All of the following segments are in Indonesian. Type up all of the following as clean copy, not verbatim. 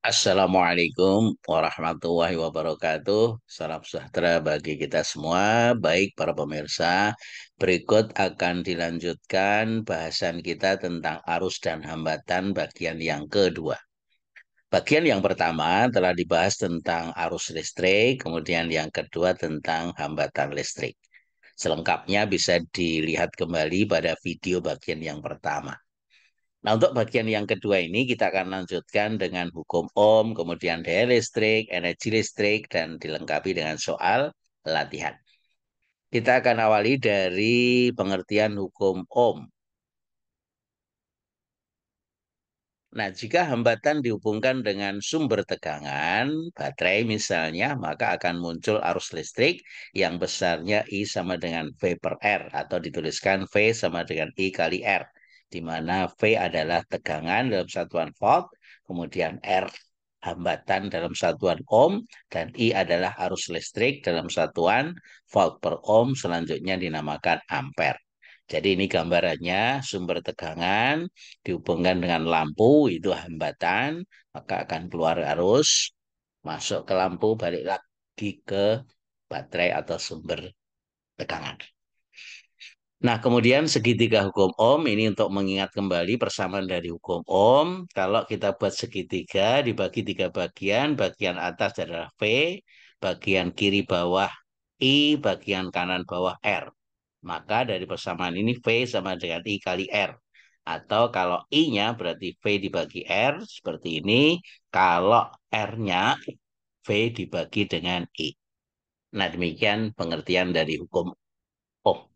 Assalamualaikum warahmatullahi wabarakatuh. Salam sejahtera bagi kita semua. Baik para pemirsa, berikut akan dilanjutkan bahasan kita tentang arus dan hambatan bagian yang kedua. Bagian yang pertama telah dibahas tentang arus listrik, kemudian yang kedua tentang hambatan listrik. Selengkapnya bisa dilihat kembali pada video bagian yang pertama. Nah, untuk bagian yang kedua ini kita akan lanjutkan dengan hukum Ohm, kemudian daya listrik, energi listrik, dan dilengkapi dengan soal latihan. Kita akan awali dari pengertian hukum Ohm. Nah, jika hambatan dihubungkan dengan sumber tegangan, baterai misalnya, maka akan muncul arus listrik yang besarnya I sama dengan V per R, atau dituliskan V sama dengan I kali R, di mana V adalah tegangan dalam satuan volt, kemudian R hambatan dalam satuan ohm, dan I adalah arus listrik dalam satuan volt per ohm, selanjutnya dinamakan ampere. Jadi ini gambarannya sumber tegangan dihubungkan dengan lampu itu hambatan, maka akan keluar arus, masuk ke lampu, balik lagi ke baterai atau sumber tegangan. Nah, kemudian segitiga hukum Ohm ini untuk mengingat kembali persamaan dari hukum Ohm. Kalau kita buat segitiga dibagi tiga bagian, bagian atas adalah V, bagian kiri bawah I, bagian kanan bawah R. Maka dari persamaan ini V sama dengan I kali R. Atau kalau I-nya berarti V dibagi R, seperti ini. Kalau R-nya V dibagi dengan I. Nah, demikian pengertian dari hukum Ohm.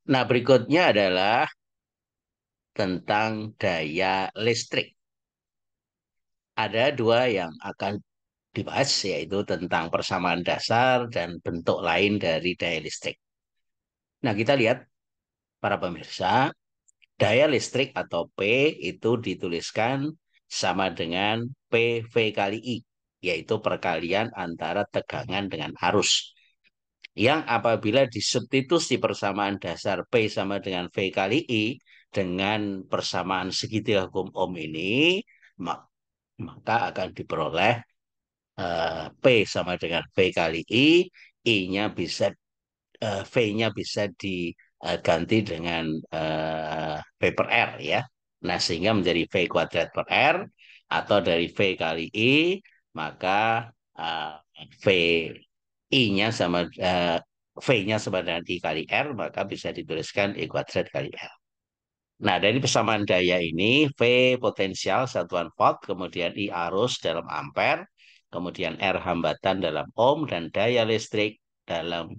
Nah, berikutnya adalah tentang daya listrik. Ada dua yang akan dibahas, yaitu tentang persamaan dasar dan bentuk lain dari daya listrik. Nah, kita lihat para pemirsa, daya listrik atau P itu dituliskan sama dengan PV kali I, yaitu perkalian antara tegangan dengan arus. Yang apabila disubstitusi persamaan dasar P sama dengan V kali I dengan persamaan segitiga hukum Ohm ini, maka akan diperoleh P sama dengan V kali I, I-nya bisa V-nya bisa diganti dengan V per R ya. Nah, sehingga menjadi V kuadrat per R atau dari V kali I, maka V I-nya sama V-nya sama dengan I kali R, maka bisa dituliskan I kuadrat kali R. Nah, dari persamaan daya ini, V potensial satuan volt, kemudian I arus dalam ampere, kemudian R hambatan dalam ohm, dan daya listrik dalam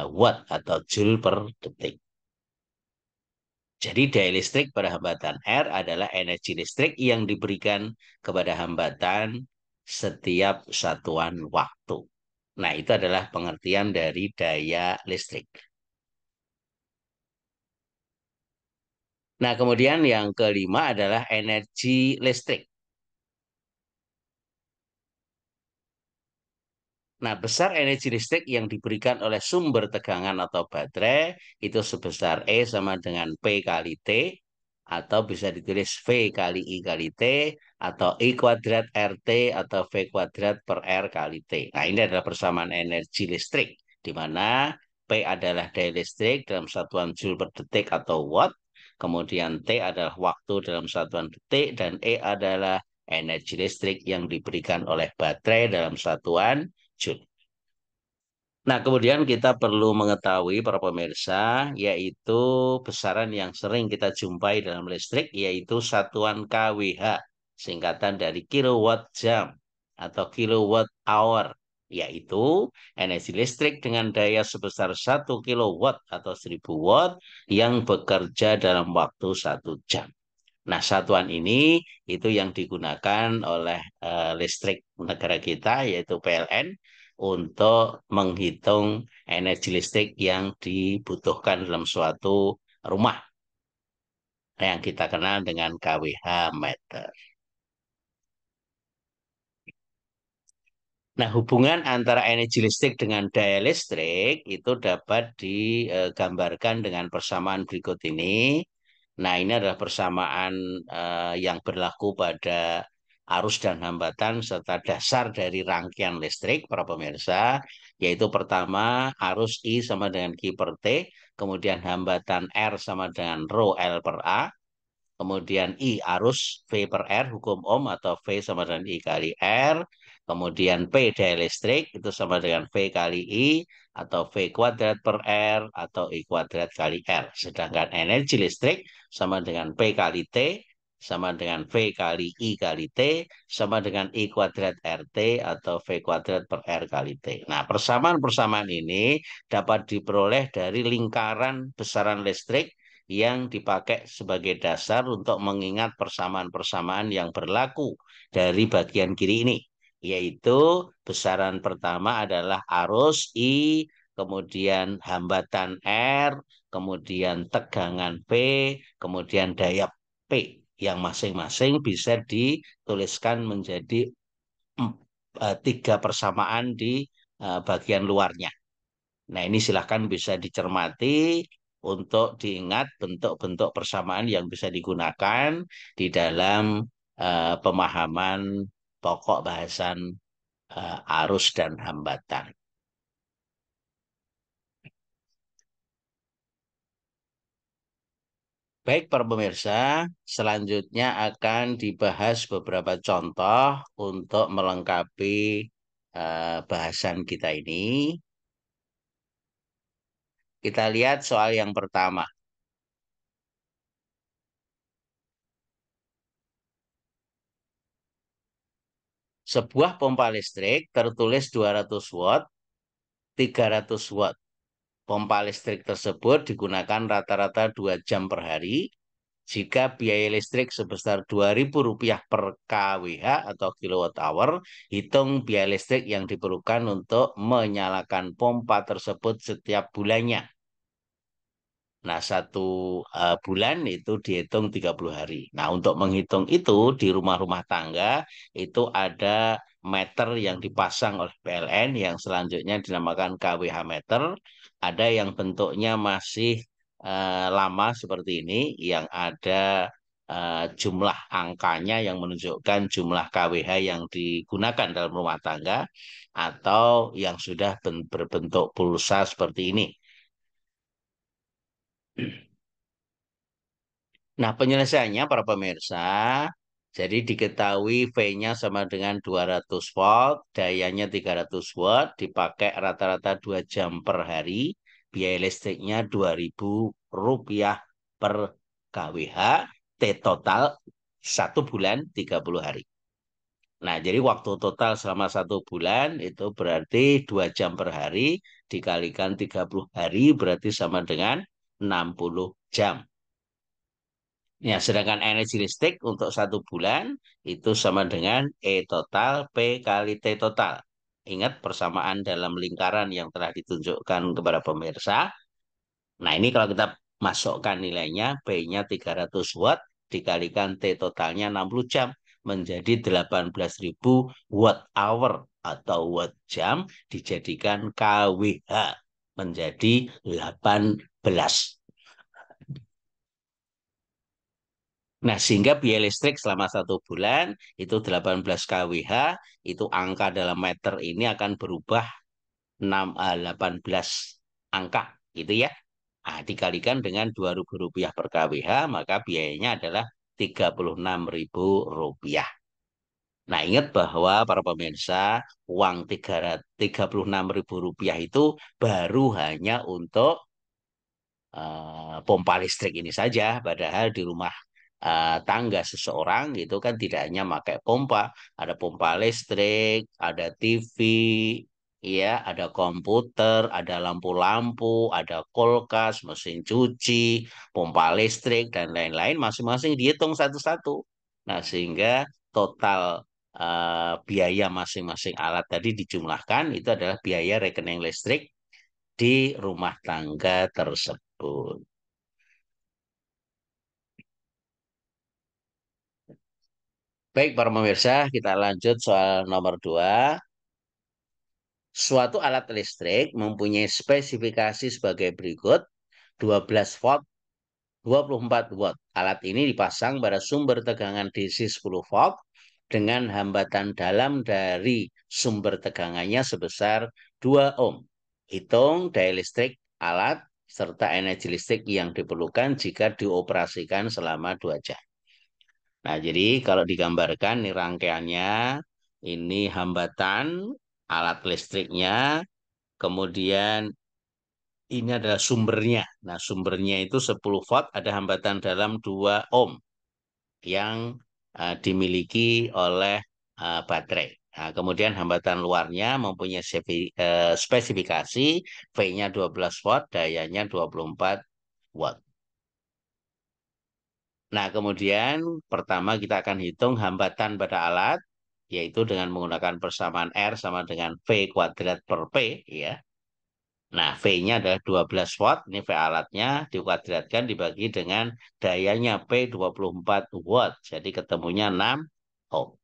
watt atau joule per detik. Jadi daya listrik pada hambatan R adalah energi listrik yang diberikan kepada hambatan setiap satuan waktu. Nah, itu adalah pengertian dari daya listrik. Nah, kemudian yang kelima adalah energi listrik. Nah, besar energi listrik yang diberikan oleh sumber tegangan atau baterai itu sebesar E sama dengan P kali T, atau bisa ditulis V kali I kali T, atau I kuadrat RT, atau V kuadrat per R kali T. Nah, ini adalah persamaan energi listrik, di mana P adalah daya listrik dalam satuan joule per detik atau watt, kemudian T adalah waktu dalam satuan detik, dan E adalah energi listrik yang diberikan oleh baterai dalam satuan joule. Nah, kemudian kita perlu mengetahui para pemirsa, yaitu besaran yang sering kita jumpai dalam listrik, yaitu satuan kWh, singkatan dari kilowatt jam atau kilowatt hour, yaitu energi listrik dengan daya sebesar 1 kilowatt atau 1000 watt yang bekerja dalam waktu 1 jam. Nah, satuan ini itu yang digunakan oleh listrik negara kita, yaitu PLN, untuk menghitung energi listrik yang dibutuhkan dalam suatu rumah yang kita kenal dengan kWh meter. Nah, hubungan antara energi listrik dengan daya listrik itu dapat digambarkan dengan persamaan berikut ini. Nah, ini adalah persamaan yang berlaku pada arus dan hambatan serta dasar dari rangkaian listrik, para pemirsa, yaitu pertama arus I sama dengan Q per T, kemudian hambatan R sama dengan rho L per A, kemudian I arus V per R hukum Ohm atau V sama dengan I kali R, kemudian P daya listrik itu sama dengan V kali I atau V kuadrat per R atau I kuadrat kali R. Sedangkan energi listrik sama dengan P kali T sama dengan V kali I kali T sama dengan I kuadrat RT atau V kuadrat per R kali T. Nah, persamaan-persamaan ini dapat diperoleh dari lingkaran besaran listrik yang dipakai sebagai dasar untuk mengingat persamaan-persamaan yang berlaku dari bagian kiri ini, yaitu besaran pertama adalah arus I, kemudian hambatan R, kemudian tegangan P, kemudian daya P, yang masing-masing bisa dituliskan menjadi tiga persamaan di bagian luarnya. Nah, ini silahkan bisa dicermati untuk diingat bentuk-bentuk persamaan yang bisa digunakan di dalam pemahaman pokok bahasan arus dan hambatan. Baik, para pemirsa, selanjutnya akan dibahas beberapa contoh untuk melengkapi bahasan kita ini. Kita lihat soal yang pertama. Sebuah pompa listrik tertulis 200 watt, 300 watt. Pompa listrik tersebut digunakan rata-rata 2 jam per hari. Jika biaya listrik sebesar Rp2.000 per kWh atau kilowatt hour, hitung biaya listrik yang diperlukan untuk menyalakan pompa tersebut setiap bulannya. Nah, satu bulan itu dihitung 30 hari. Nah, untuk menghitung itu di rumah-rumah tangga itu ada meter yang dipasang oleh PLN yang selanjutnya dinamakan KWH meter. Ada yang bentuknya masih lama seperti ini, yang ada jumlah angkanya yang menunjukkan jumlah KWH yang digunakan dalam rumah tangga, atau yang sudah berbentuk pulsa seperti ini. Nah, penyelesaiannya para pemirsa, jadi diketahui V-nya sama dengan 200 volt, dayanya 300 watt, dipakai rata-rata 2 jam per hari, biaya listriknya Rp2.000 per kWh, T total 1 bulan 30 hari. Nah, jadi waktu total selama 1 bulan itu berarti 2 jam per hari, dikalikan 30 hari berarti sama dengan 60 jam. Ya, sedangkan energi listrik untuk 1 bulan itu sama dengan E total P kali T total. Ingat persamaan dalam lingkaran yang telah ditunjukkan kepada pemirsa. Nah, ini kalau kita masukkan nilainya, P-nya 300 watt, dikalikan T totalnya 60 jam, menjadi 18.000 watt hour atau watt jam, dijadikan kWh, menjadi 18. Nah, sehingga biaya listrik selama 1 bulan itu 18 kWh, itu angka dalam meter ini akan berubah 18 angka, gitu ya. Nah, dikalikan dengan Rp2.000 per kWh, maka biayanya adalah Rp36.000. Nah, ingat bahwa para pemirsa, uang Rp36.000 itu baru hanya untuk pompa listrik ini saja, padahal di rumah tangga seseorang itu kan tidak hanya pakai pompa, ada pompa listrik, ada TV, ya, ada komputer, ada lampu-lampu, ada kulkas, mesin cuci, pompa listrik dan lain-lain, masing-masing dihitung satu-satu. Nah, sehingga total biaya masing-masing alat tadi dijumlahkan itu adalah biaya rekening listrik di rumah tangga tersebut. Baik, para pemirsa, kita lanjut soal nomor 2. Suatu alat listrik mempunyai spesifikasi sebagai berikut: 12 volt 24 watt. Alat ini dipasang pada sumber tegangan DC 10 volt dengan hambatan dalam dari sumber tegangannya sebesar 2 ohm. Hitung daya listrik alat serta energi listrik yang diperlukan jika dioperasikan selama 2 jam. Nah, jadi kalau digambarkan nih rangkaiannya, ini hambatan alat listriknya, kemudian ini adalah sumbernya. Nah, sumbernya itu 10 volt, ada hambatan dalam 2 ohm yang dimiliki oleh baterai. Nah, kemudian hambatan luarnya mempunyai spesifikasi V-nya 12 volt, dayanya 24 watt. Nah, kemudian pertama kita akan hitung hambatan pada alat, yaitu dengan menggunakan persamaan R sama dengan V kuadrat per P, ya. Nah, V-nya adalah 12 watt, ini V alatnya dikuadratkan dibagi dengan dayanya P 24 watt, jadi ketemunya 6 ohm.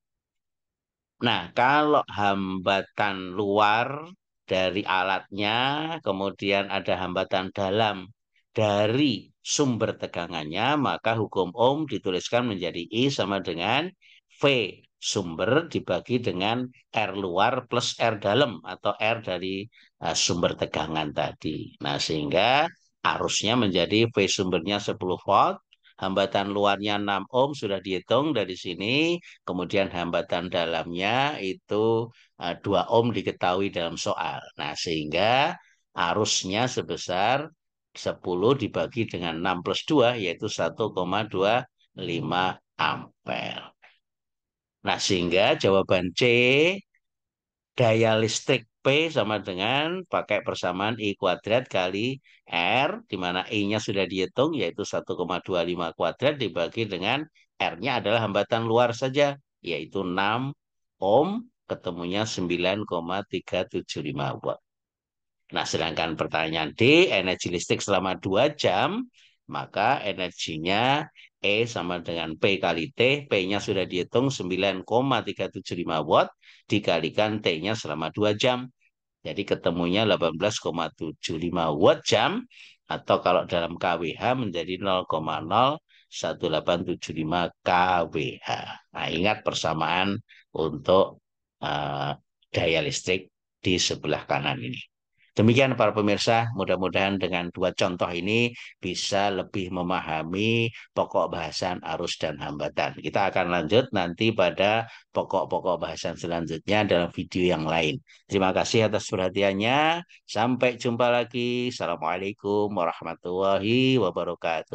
Nah, kalau hambatan luar dari alatnya, kemudian ada hambatan dalam dari sumber tegangannya, maka hukum Ohm dituliskan menjadi I sama dengan V sumber dibagi dengan R luar plus R dalam atau R dari sumber tegangan tadi. Nah, sehingga arusnya menjadi V sumbernya 10 volt, hambatan luarnya 6 ohm sudah dihitung dari sini. Kemudian hambatan dalamnya itu 2 ohm diketahui dalam soal. Nah, sehingga arusnya sebesar 10 dibagi dengan 6 plus 2, yaitu 1,25 ampere. Nah, sehingga jawaban C, daya listrik P sama dengan pakai persamaan I kuadrat kali R, di mana I-nya sudah dihitung, yaitu 1,25 kuadrat dibagi dengan R-nya adalah hambatan luar saja, yaitu 6 ohm, ketemunya 9,375 watt. Nah, sedangkan pertanyaan D, energi listrik selama 2 jam, maka energinya E sama dengan P kali T, P-nya sudah dihitung 9,375 watt, dikalikan T-nya selama 2 jam. Jadi ketemunya 18,75 watt jam, atau kalau dalam kWh menjadi 0,01875 kWh. Nah, ingat persamaan untuk uh, daya listrik di sebelah kanan ini. Demikian para pemirsa, mudah-mudahan dengan dua contoh ini bisa lebih memahami pokok bahasan arus dan hambatan. Kita akan lanjut nanti pada pokok-pokok bahasan selanjutnya dalam video yang lain. Terima kasih atas perhatiannya. Sampai jumpa lagi. Assalamualaikum warahmatullahi wabarakatuh.